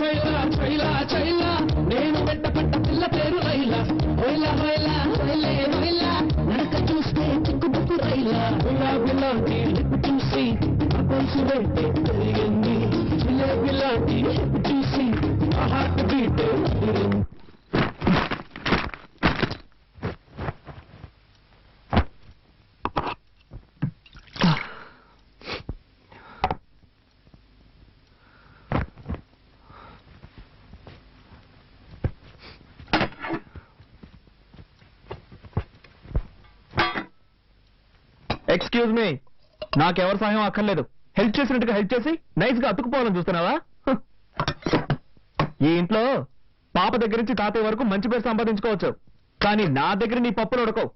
చైలా చైలా చైలా నేను వెంట పట్ట పిల్ల పేరు రైలా హైలా హైలా హైలే హైలా నడక చూస్తే చిక్కుబుక్కు రైలా గులాబీలాంటి లిప్ చూసి అపల్సు వెంటే పెరిగింది జిలేబీలాంటి హిప్ చూసి ఆ హార్ట్ బీట్ పెరిగింది. ఎక్స్క్యూజ్ మీ, నాకెవరి సహాయం అక్కర్లేదు. హెల్ప్ చేసినట్టుగా హెల్ప్ చేసి నైస్ గా అతుకుపోవాలని చూస్తున్నావా? ఈ ఇంట్లో పాప దగ్గర నుంచి తాతయ్య వరకు మంచి పేరు సంపాదించుకోవచ్చు, కానీ నా దగ్గర నీ పప్పులు ఉడకవు.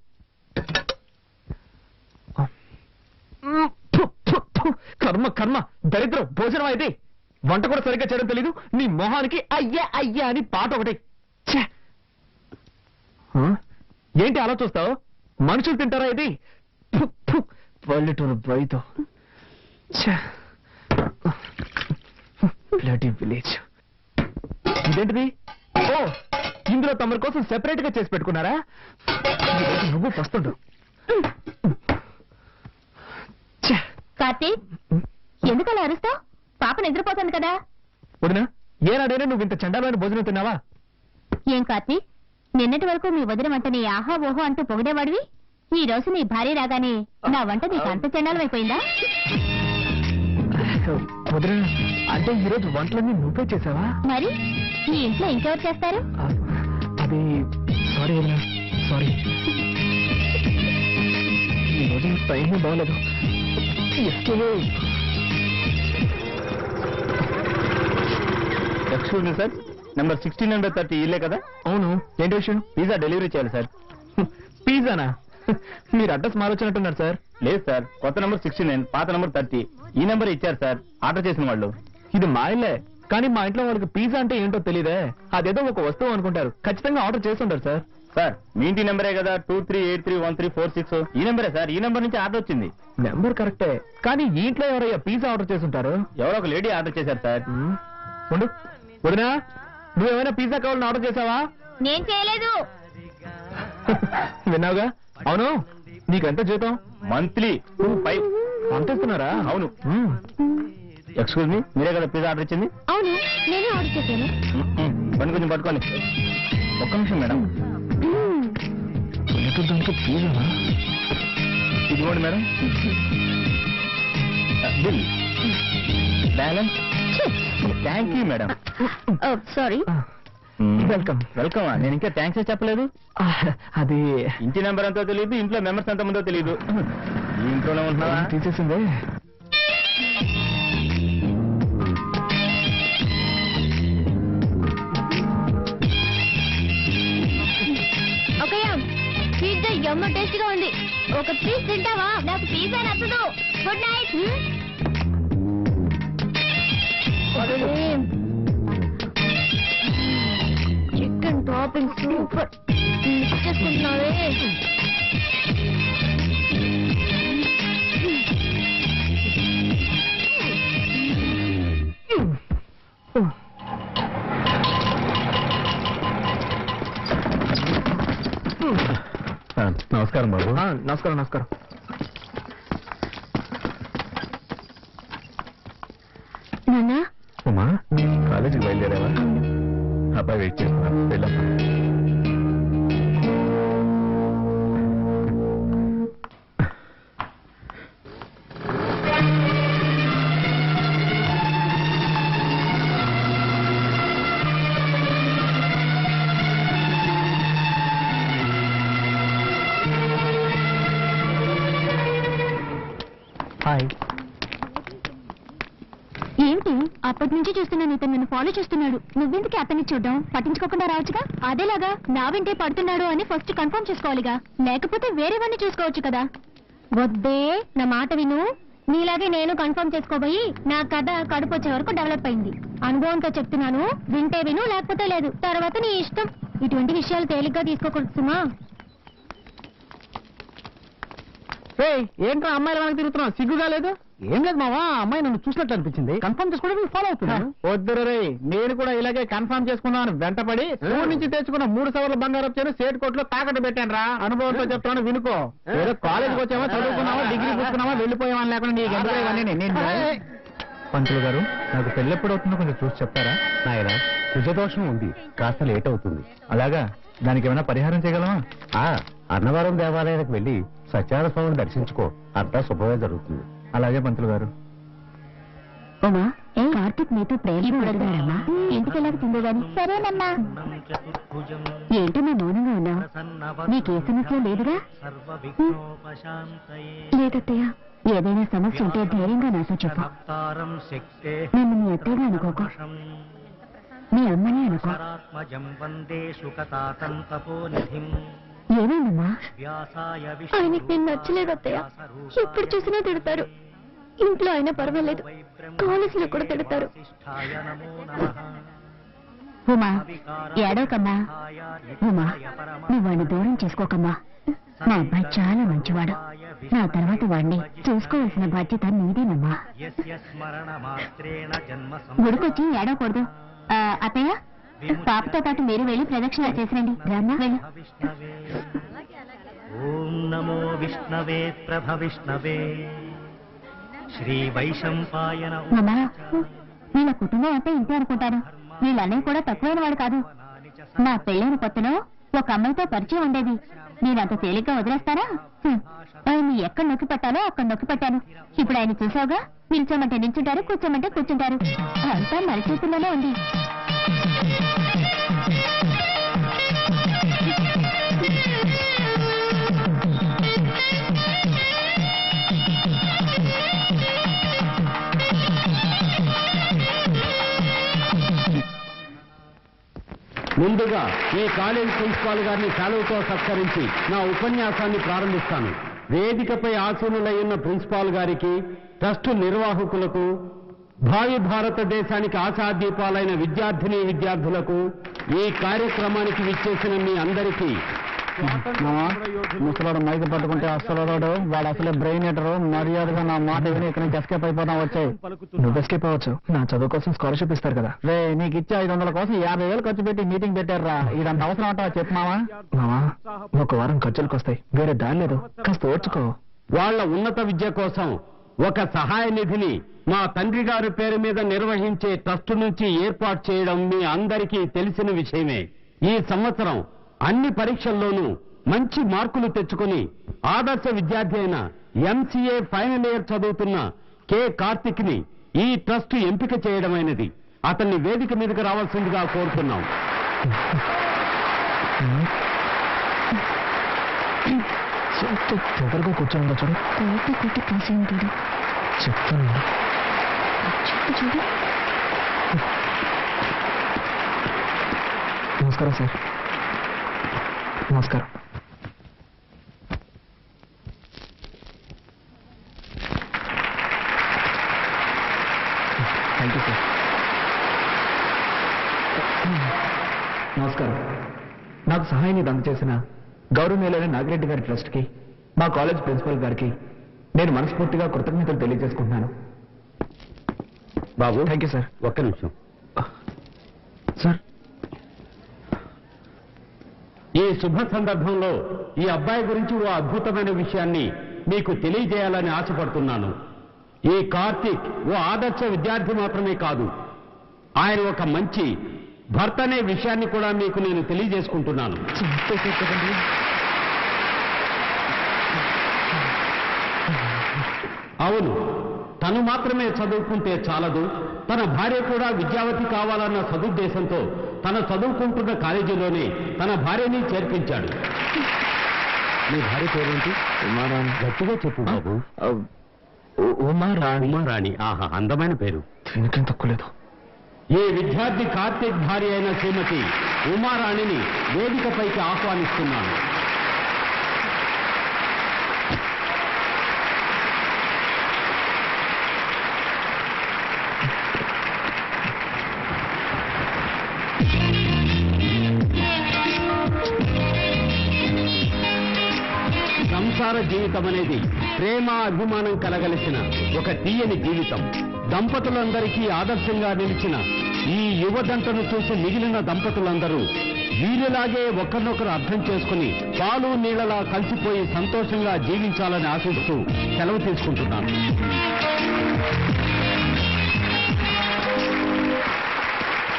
కర్మ కర్మ దరిద్రం భోజనం అయితే వంట కూడా సరిగ్గా చేయడం తెలీదు. నీ మొహానికి అయ్యా అయ్యా అని పాట ఒకటి. ఏంటి అలా చూస్తావు? మనుషులు తింటారా ఇది? పల్లెటూరు బయతో బ్లడీ విలేజ్. ఇదేంటిది? ఓ, ఇందులో తమరి కోసం సెపరేట్ గా చేసి పెట్టుకున్నారా? నువ్వు వస్తుండు. కార్తీక్, ఎందుకు అలా అరుస్తావు? పాప నిద్రపోతుంది కదా. వదినా, ఏనాడైనా నువ్వు ఇంత చండాలమైన భోజనం తిన్నావా? ఏం కార్తీక్, నిన్నటి వరకు మీ వదిన వంటని ఆహా ఓహో అంటూ పొగిడేవాడివి. ఈ రోజు నీ భార్య రాగానే నా వంట నీకు అంత చండాలం అయిపోయిందా? వదినా, అంటే ఈరోజు వంటలన్నీ నువ్వే చేసావా? మరి ఈ ఇంట్లో ఇంకెవరు చేస్తారు? అది సారీ వదినా, సారీ. ఈ రోజు టైం బాగలేదు. ఎక్స్క్యూజ్ మీ సార్, నెంబర్ 1630 ఇల్లే కదా? అవును, ఏంటి విషయం? పిజ్జా డెలివరీ చేయాలి సార్. పిజ్జానా? మీరు అడ్రస్ మారొచ్చినట్టున్నారు సార్. లేదు సార్, కొత్త నెంబర్ 69, పాత నెంబర్ 30. ఈ నెంబర్ ఇచ్చారు సార్ ఆర్డర్ చేసిన వాళ్ళు. ఇది మా ఇల్లే, కానీ మా ఇంట్లో వాళ్ళకి పిజ్జా అంటే ఏంటో తెలియదే. అదేదో ఒక వస్తువు అనుకుంటారు. ఖచ్చితంగా ఆర్డర్ చేస్తుంటారు సార్. సార్, మీ ఇంటి నెంబరే కదా 23831346. ఈ నెంబరే సార్, ఈ నెంబర్ నుంచి ఆర్డర్ వచ్చింది. నెంబర్ కరెక్టే, కానీ ఈ ఇంట్లో ఎవరయ్యా పిజ్జా ఆర్డర్ చేస్తుంటారు? ఎవరో ఒక లేడీ ఆర్డర్ చేశారు సార్. ఉండు వదినా, నువ్వేమైనా పిజ్జా కావాలని ఆర్డర్ చేసావా? నేను చేయలేదు. విన్నావుగా. అవును, నీకెంత జీతం? మంత్లీ 25. అంతేస్తున్నారా? అవును. ఎక్స్క్యూజ్ మీ, మీరే కదా పిజ్జా ఆర్డర్ ఇచ్చింది? అవును, నేనే ఆర్డర్ చేశాను. బండి కొంచెం పట్టుకోండి. ఒక్క నిమిషం మేడం. ఇదిగోండి madam bill. Balance. Thank you madam. Sorry. Welcome. Welcome. నేను ఇంకా థ్యాంక్స్ చెప్పలేదు. అది ఇంటి నెంబర్ ఎంతో తెలియదు, ఇంట్లో మెంబర్స్ ఎంత మందో తెలియదు. ఈ ఇంట్లోనే ఉంటున్నావా? తీసేసిందే. పిజ్జా ఎమ్మ టేస్ట్ గా ఉంది. ఒక పీస్ తింటావా? నాకు పిజ్జా నచ్చదు. Good night. Chicken topping super. Mix చేసుకుంటున్నావే. నమస్కారం బాబు. నమస్కారం. నమస్కారం. నాన్నా, ఉమా, కాలేజీకి బయలుదేరావా? అబ్బాయి వెయిట్ చేస్తున్నా, వెళ్ళమ్మా. హాయ్. ఏమిటి అప్పటి నుంచి చూస్తున్నాను, ఇతను నన్ను ఫాలో చేస్తున్నాడు. నువ్వెందుకు అతన్ని చూడడం? పట్టించుకోకుండా రావచ్చుగా. అదేలాగా నా వెంటే పడుతున్నాడు అని ఫస్ట్ కన్ఫర్మ్ చేసుకోవాలిగా, లేకపోతే వేరేవన్నీ చూసుకోవచ్చు కదా. వద్దే, నా మాట విను. నీలాగే నేను కన్ఫర్మ్ చేసుకోబోయి నా కథ కడుపు వచ్చే వరకు డెవలప్ అయింది. అనుభవంతో చెప్తున్నాను, వింటే విను, లేకపోతే లేదు. తర్వాత నీ ఇష్టం. ఇటువంటి విషయాలు తేలిగ్గా తీసుకోకూడదు సుమా. ఏంట్రా అమ్మాయిల వెనక తిరుగుతున్నావు? సిగ్గుగా లేదు? ఏం లేదు మావా, అమ్మాయి నన్ను చూసినట్లు అనిపించింది, కన్ఫర్మ్ చేసుకోవడానికి ఫాలో అవుతున్నాను. వద్దురు రే, నేను కూడా ఇలాగే కన్ఫర్మ్ చేసుకున్నాను. వెంటపడి ఊరు నుంచి తెచ్చుకున్న 3 సవర్ల బంగారం చేను సేట్ కోట్లో తాకట్టు పెట్టాను రా. అనుభవంతో చెప్తాను వినుకో. ఏదో కాలేజీకి వచ్చావా, చదువుకున్నావా, డిగ్రీ పుచ్చుకున్నావా, వెళ్ళిపోయావా లేకుండా నీకు ఎందుకు ఇవన్నీ. నేను పంతులు గారు, నాకు పెళ్ళి ఎప్పుడు అవుతుందో కొంచెం చూసి చెప్తారా? నాయన, కుజదోషం ఉంది, కాస్త లేట్ అవుతుంది. అలాగా? దానికి ఏమైనా పరిహారం చేయగలమా? అన్నవరం దేవాలయానికి వెళ్ళి సత్యనారాయణ స్వామిని దర్శించుకో, అంతా శుభమే జరుగుతుంది. అలాగే పంతులు గారు. ఓమా, కార్తీక్ నీతో ప్రేమగా ఇంటికెళ్ళక తిందో గాని. సరేనమ్మా. ఏంటమ్మా మౌనంగా ఉన్నావు? నీకే సమస్య లేదుగా? లేదత్తయ్య, ఏదైనా సమస్య ఉంటే ధైర్యంగా నాతో చెప్పు. నన్ను మీ అత్తయ్యగా అనుకోకు, మీ అమ్మని అనుకో. ఏమైందమ్మా? ఆయనకి నేను నచ్చలేదు అత్తయ్య. ఎప్పుడు చూసినా తిడతారు. ఇంట్లో అయినా పర్వాలేదు, కాలేజీలో కూడా తిడతారు. ఉమా, ఏడవకమ్మా. ఉమా, నువ్వు వాడిని దూరం చేసుకోకమ్మా. నా అబ్బాయి చాలా మంచివాడు. నా తర్వాత వాడిని చూసుకోవాల్సిన బాధ్యత నీదేనమ్మా. గుడికొచ్చి ఏడవకూడదు. అత్తయ్య, పాపతో పాటు మీరు వెళ్ళి ప్రదక్షిణ చేసిరండి. రామ్మా, వెళ్ళి. ఓం నమో విష్ణవే ప్రభ విష్ణవే శ్రీ వైశంపాయన. అమ్మా, వీళ్ళ కుటుంబం అంతా ఇంతే అనుకుంటాను. వీళ్ళన్నీ కూడా తక్కువైన వాడు కాదు. నా పెళ్ళైన కొత్తలో ఒక అమ్మాయితో పరిచయం ఉండేది. నేను అంత తేలిగ్గా వదిలేస్తానా? ఆయన్ని ఎక్కడ నొక్కి పెట్టాలో అక్కడ నొక్కి పెట్టాను. ఇప్పుడు ఆయన చూసావుగా, నిల్చోమంటే నిల్చుంటారు, కూర్చోమంటే కూర్చుంటారు. అంతా మన చేతుల్లోనే ఉంది. ముందుగా ఈ కాలేజ్ ప్రిన్సిపాల్ గారిని సెలవుతో సత్కరించి నా ఉపన్యాసాన్ని ప్రారంభిస్తాను. వేదికపై ఆసీనులైన ప్రిన్సిపాల్ గారికి, ట్రస్టు నిర్వాహకులకు, భావి భారతదేశానికి ఆశాదీపాలైన విద్యార్థులకు, ఈ కార్యక్రమానికి విచ్చేసిన మీ అందరికీ ముసలాడు మైకి పట్టుకుంటే అసలు వాడు అసలే బ్రెయిన్ ఎటరు. మర్యాదగా నా మాట విని ఇక్కడ నుంచి ఎస్కేప్ అయిపోతాం. వచ్చాయి. నువ్వు ఎస్కేప్ అవ్వచ్చు, నా చదువు కోసం స్కాలర్షిప్ ఇస్తారు కదా. రే, నీకు ఇచ్చే 500 కోసం 50,000 ఖర్చు పెట్టి మీటింగ్ పెట్టారా? ఇదంత అవసరం అంటావా? చెప్పు మావా. మావా, ఒక వారం ఖర్చులకు వస్తాయి, వేరే దాని లేదు, కాస్త ఓర్చుకో. వాళ్ల ఉన్నత విద్య కోసం ఒక సహాయ నిధిని మా తండ్రి గారి పేరు మీద నిర్వహించే ట్రస్ట్ నుంచి ఏర్పాటు చేయడం మీ అందరికీ తెలిసిన విషయమే. ఈ సంవత్సరం అన్ని పరీక్షల్లోనూ మంచి మార్కులు తెచ్చుకుని ఆదర్శ విద్యార్థి అయిన ఎంసీఏ ఫైనల్ ఇయర్ చదువుతున్న కె కార్తిక్ ని ఈ ట్రస్ట్ ఎంపిక చేయడమైనది. అతన్ని వేదిక మీదకి రావాల్సిందిగా కోరుతున్నాం. తొందరగా కూర్చోండి. చూడు, కొట్టి కాసే ఉంటాడు. చెప్తాను. చూడు. నమస్కారం సార్. నమస్కారం. Thank you sir. నమస్కారం. నాకు సహాయాన్ని అందజేసిన గౌరవనీయులైన నాగిరెడ్డి గారి ట్రస్ట్కి, మా కాలేజ్ ప్రిన్సిపల్ గారికి నేను మనస్ఫూర్తిగా కృతజ్ఞతలు తెలియజేసుకుంటున్నాను. బాబు, థ్యాంక్ యూ సార్. ఒక్క నిమిషం సార్. ఈ శుభ సందర్భంలో ఈ అబ్బాయి గురించి ఓ అద్భుతమైన విషయాన్ని మీకు తెలియజేయాలని ఆశపడుతున్నాను. ఈ కార్తీక్ ఓ ఆదర్శ విద్యార్థి మాత్రమే కాదు, ఆయన ఒక మంచి భర్త అనే విషయాన్ని కూడా మీకు నేను తెలియజేసుకుంటున్నాను. అవును, తను మాత్రమే చదువుకుంటే చాలదు, తన భార్య కూడా విద్యావతి కావాలన్న సదుద్దేశంతో తన చదువుకుంటున్న కాలేజీలోనే తన భార్యని చేర్పించాడు. మీ భార్య పేరేంటి? ఉమారాణి. గట్టిగా చెప్పు బాబు. ఉమారాణి. ఉమారాణి. ఆహా, అందమైన పేరు. దీనికేం తక్కువ లేదు. ఈ విద్యార్థి కార్తీక్ భార్య అయిన శ్రీమతి ఉమారాణిని వేదికపైకి ఆహ్వానిస్తున్నాను. సంసార జీవితం అనేది ప్రేమ అభిమానం కలగలిసిన ఒక తీయని జీవితం. దంపతులందరికీ ఆదర్శంగా నిలిచిన ఈ యువదంటను చూసి మిగిలిన దంపతులందరూ వీరిలాగే ఒకరినొకరు అర్థం చేసుకుని పాలు నీళ్లలా కలిసిపోయి సంతోషంగా జీవించాలని ఆశిస్తూ సెలవు తీసుకుంటున్నాను.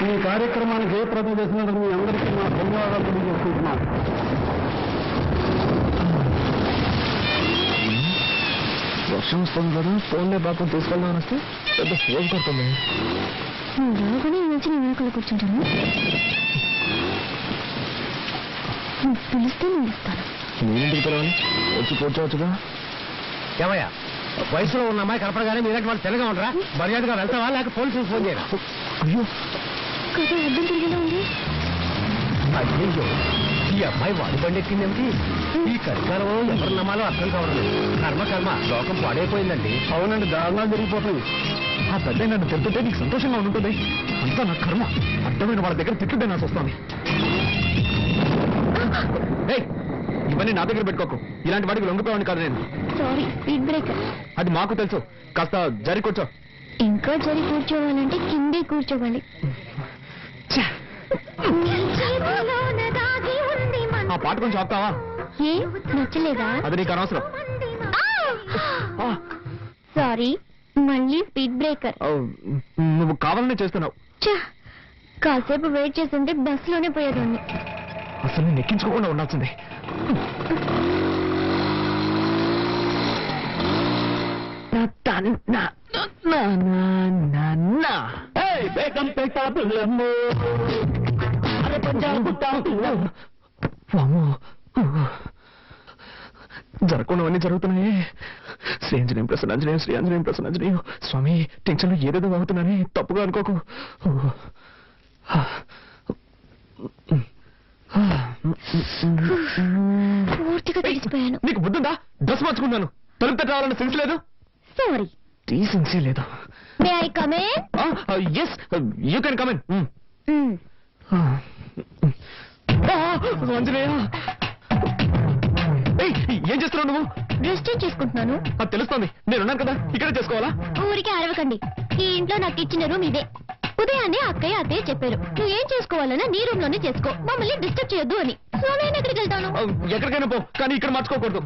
ఈ కార్యక్రమానికి జయప్రదం చేసినందుకు మీ అందరికీ నా ధన్యవాదాలు తెలియజేసుకుంటున్నాను. వర్షం వస్తుంది కదా, ఫోన్లే బాబు తీసుకెళ్దామని వస్తే పెద్ద ఫోన్ కొడుతుంది. రాగానే వచ్చి నేను వెనకాల కూర్చుంటాను. నువ్వు పిలిస్తే నేను ఇస్తాను. నేనేంటికి పిలవాలి? వచ్చి కూర్చోవచ్చుగా. ఏమయ్యా, వయసులో ఉన్న అమ్మాయి కనపడగానే మీరంటే వాళ్ళు తెల్లగా ఉండరా? మర్యాదగా వెళ్తావా లేక పోలీసులకు ఫోన్ చేయరా? అయ్యో కదా అర్థం తిరిగేలా ఉంది. అయ్యో, ఈ అమ్మాయి వాడి బండి ఎక్కిందేమిటి? ఈ కరికాలంలో ఎవరు నమ్మాలో అర్థం కావడం. కర్మ లోకం పాడైపోయిందండి. అవునండి, దారుణాలు జరిగిపోతుంది. ఆ పెద్ద నన్ను తింటుంటే నీకు సంతోషంగా ఉంటుంది. అంతా నా కర్మ. అడ్డమైన వాళ్ళ దగ్గర తిట్టుంటే నాకు వస్తాను. ఇవన్నీ నా దగ్గర పెట్టుకోకు. ఇలాంటి వాడికి లొంగిపోయాను కాదు నేను. Sorry, speed breaker. అది మాకు తెలుసు. కాస్త జరి కూర్చో. ఇంకా జరి కూర్చోవాలంటే కిందే కూర్చోవాలి. ఆ పాట కొంచెం ఆపుతావా? ఏ నచ్చలేదా? అది నీకు అనవసరం. సారీ, మళ్ళీ స్పీడ్ బ్రేకర్. నువ్వు కావాలనే చేస్తున్నావు. కాసేపు వెయిట్ చేస్తుంటే బస్సులోనే పోయేదాన్ని. అసలు నేను ఎక్కించుకోకుండా ఉండాల్సిందే. జరగకుండావన్నీ జరుగుతున్నాయి. శ్రీ ఆంజనేయం ప్రసన్నాంజనేయం, శ్రీ ఆంజనేయం ప్రసన్నాంజనేయం. స్వామి, టెన్షన్ లో ఏదేదో అవుతున్నానే, తప్పుగా అనుకోకు. పూర్తిగా తెలిసిపోయాను. నీకు బుద్ధుందా? డ్రెస్ మార్చుకున్నాను. తలుపు తట్ట రావాలన్న సెన్స్ లేదు. సారీ, డీసెన్సీ లేదు. May I come in? Yes, you can come in. Anjaneya, ఏం చేస్తున్నావు నువ్వు? డ్రెస్ చేంజ్ చేసుకుంటున్నాను. అది తెలుస్తోంది. నేనున్నాను కదా, ఇక్కడే చేసుకోవాలా? ఊరికే అరవకండి. ఈ ఇంట్లో నాకు ఇచ్చిన రూమ్ ఇదే. ఉదయాన్నే అక్కయ్య అత్తయ్య చెప్పారు, నువ్వు ఏం చేసుకోవాలన్నా నీ రూమ్ లోనే చేసుకో, మమ్మల్ని డిస్టర్బ్ చేయొద్దు అని. సో నేను ఎక్కడికి వెళ్తాను? ఎక్కడికైనా పో, కానీ ఇక్కడ మార్చుకోకూడదు.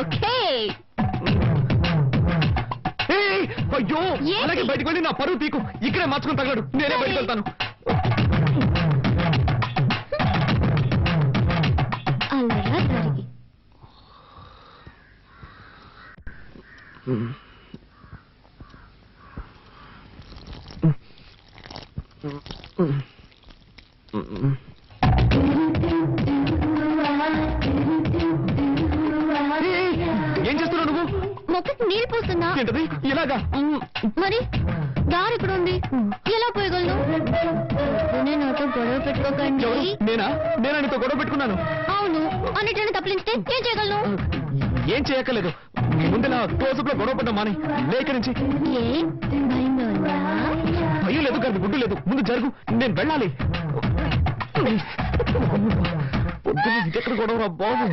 ఓకే. అయ్యో, అలాగే బయటకు వెళ్ళి నా పరువు తీకు. ఇక్కడే మార్చుకుని తగలడు. నేనే బయటకు వెళ్తాను. అలా జరిగి ఏం చేస్తున్నావు నువ్వు? మొక్కకి నీళ్ళు పోస్తున్నా. ఏంటది? ఇలాగా? మరి దారి ఇక్కడ ఉంది, ఎలా పోయగలను? నాతో గొడవ పెట్టుకోకండి. నేనా నీతో గొడవ పెట్టుకున్నాను? అవును, అన్నిటిని తప్పించితే ఏం చేయగలను? ఏం చేయక్కర్లేదు. ముందులా క్లోజప్ లో గొడవ పడ్డా మాని. లేక నుంచి ఏ భయంగా ఉందా? భయం లేదు కానీ గుడ్డు లేదు. ముందు జరుగు, నేను వెళ్ళాలి. పొద్దున్న ఇంకెక్కడ గొడవ బాబు.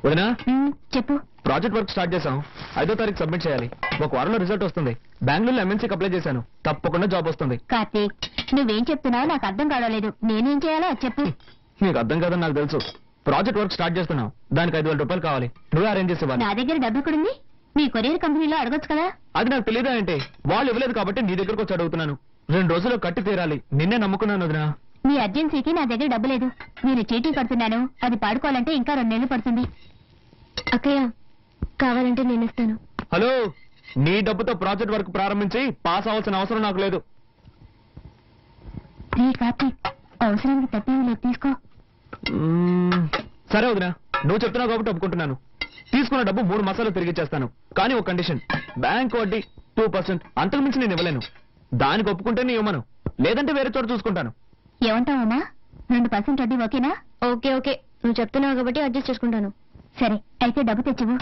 వదినా, చెప్పు. ప్రాజెక్ట్ వర్క్ స్టార్ట్ చేశాం. 5వ తారీఖు సబ్మిట్ చేయాలి. ఒక వారంలో రిజల్ట్ వస్తుంది. బెంగళూరులో MNCకి అప్లై చేశాను. తప్పకుండా జాబ్ వస్తుంది. కార్తీక్, నువ్వేం చెప్తున్నావు నాకు అర్థం కావలేదు. నేనేం చేయాలో అది చెప్పు. నీకు అర్థం కాదని నాకు తెలుసు. ప్రాజెక్ట్ వర్క్ స్టార్ట్ చేస్తున్నావు. దానికి 5,000 రూపాయలు కావాలి. నువ్వే అరేంజ్ చేసేవాళ్ళు. నా దగ్గర డబ్బు ఎక్కడుంది? మీ కొరియర్ కంపెనీలో అడగొచ్చు కదా. అది నాకు తెలియదా అంటే? వాళ్ళు ఇవ్వలేదు కాబట్టి నీ దగ్గరకు వచ్చి అడుగుతున్నాను. 2 రోజుల్లో కట్టి తీరాలి. నిన్నే నమ్ముకున్నాను వదినా. మీ అర్జెన్సీకి నా దగ్గర డబ్బు లేదు. నేను చీటీ కడుతున్నాను. అది పాడుకోవాలంటే ఇంకా 2 నెలలు పడుతుంది. అక్కయ్య, కావాలంటే నేను ఇస్తాను. హలో, నీ డబ్బుతో ప్రాజెక్ట్ వర్క్ ప్రారంభించి పాస్ అవ్వాల్సిన అవసరం నాకు లేదు. కార్తీక్, అవసరానికి తప్పేమీ లేదు, తీసుకో. సరే వదినా, నువ్వు చెప్తున్నావు కాబట్టి ఒప్పుకుంటున్నాను. తీసుకున్న డబ్బు 3 మాసాలు తిరిగి ఇచ్చేస్తాను. కానీ ఒక కండిషన్, బ్యాంక్ వడ్డీ 2%. అంతకు మించి నేను ఇవ్వలేను. దానికి ఒప్పుకుంటే నీ ఇవ్వమను, లేదంటే వేరే చోట చూసుకుంటాను. ఏమంటావమ్మా? 2% వడ్డీ ఓకేనా? ఓకే ఓకే, నువ్వు చెప్తున్నావు కాబట్టి అడ్జస్ట్ చేసుకుంటాను. సరే, అయితే డబ్బు తెచ్చివు.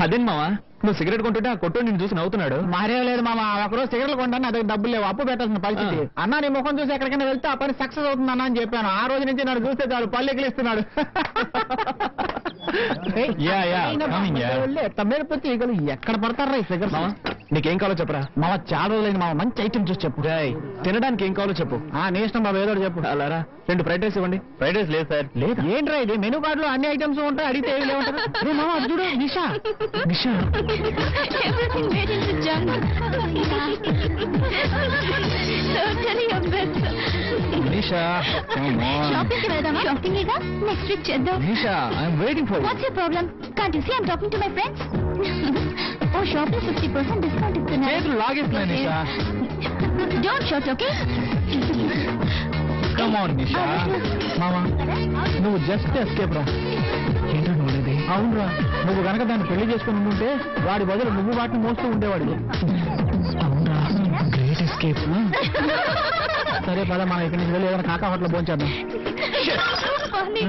అదేం మావా నువ్వు సిగరెట్ కొంటుంటే ఆ కొట్టు నిన్ను చూసి నవ్వుతున్నాడు. మారేం లేదు మామ, ఒకరోజు సిగరెట్లు కొంటాను అదే డబ్బులు లేవు, అప్పు పెట్టాల్సిన పరిస్థితి. అన్న నీ ముఖం చూసి ఎక్కడికైనా వెళ్తే ఆ పని సక్సెస్ అవుతుంది అన్న అని చెప్పాను. ఆ రోజు నుంచి నన్ను చూస్తే చాలు పళ్ళు ఎగిలిస్తున్నాడు. తమ్మేడిపోతే ఈగలు ఎక్కడ పడతారా ఈ ఫిగర్. నీకేం కావాలో చెప్పరా మామ, చాలా రోజులైంది మామ, మంచి ఐటమ్ చూసి చెప్పు. తినడానికి ఏం కావాలో చెప్పు. నీ ఇష్టం బాబు, ఏదో చెప్పు. అలారా 2 ఫ్రైడ్ రైస్ ఇవ్వండి. ఫ్రైడ్ రైస్ లేదు సార్. లేదు ఏంట్రా ఇది, మెనూ కార్డు లో అన్ని ఐటమ్స్ ఉంటాయి, అడిగితే ఏమి లేవుంటారు. మామ అది చూడు, నిషా నిషా Everything made into junk. Totally a mess. Nisha Shopping కి వెళ్దామా? Shopping ఏగా, next week చేద్దాం. Nisha I'm waiting for you. What's your problem? Can't you see I'm talking to my friends? Oh, shopping 50% discount ఇస్తున్నారు. చేతులు లాగేస్తున్నాయి Nisha. Don't shout, okay? Come on Nisha. మామా నువ్వు just escape రా. ఏంటో నువ్వునేది. అవునరా, నువ్వు గనక దాన్ని పెళ్లి చేసుకుని ఉంటే వాడి బదులు నువ్వు వాటిని మోస్తూ ఉండేవాడు. అవునరా, గ్రేట్ ఎస్కేప్. సరే పద మనం ఇక్కడి నుంచి వెళ్ళి ఏదైనా కాకా హోటల్ భోంచేద్దాం. Funny.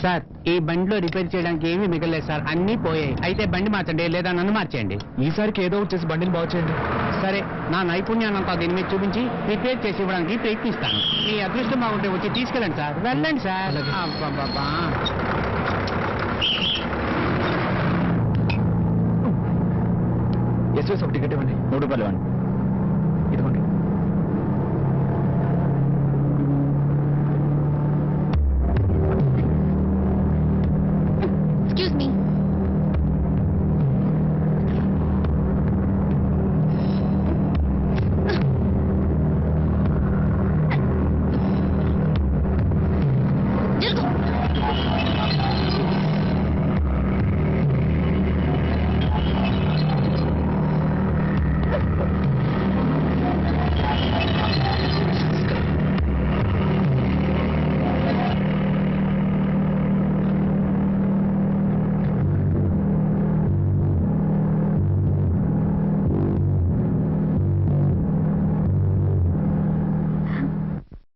సార్ ఈ బండిలో రిపేర్ చేయడానికి ఏమీ మిగలేదు సార్, అన్ని పోయాయి. అయితే బండి మార్చండి లేదా నన్ను మార్చేయండి. ఈసారికి ఏదో వచ్చేసి బండిని బాగు చేయండి. సరే, నా నైపుణ్యాన్నంతా దీని మీద చూపించి రిపేర్ చేసి ఇవ్వడానికి ప్రయత్నిస్తాను. మీ అదృష్టం బాగుంటే వచ్చి తీసుకెళ్ళండి సార్. వెళ్ళండి సార్. అబ్బబ్బబ్బా. ఎస్ఎస్ ఒక టికెట్ ఇవ్వండి. 3 రూపాయలు ఇవ్వండి. ఇదిగోండి.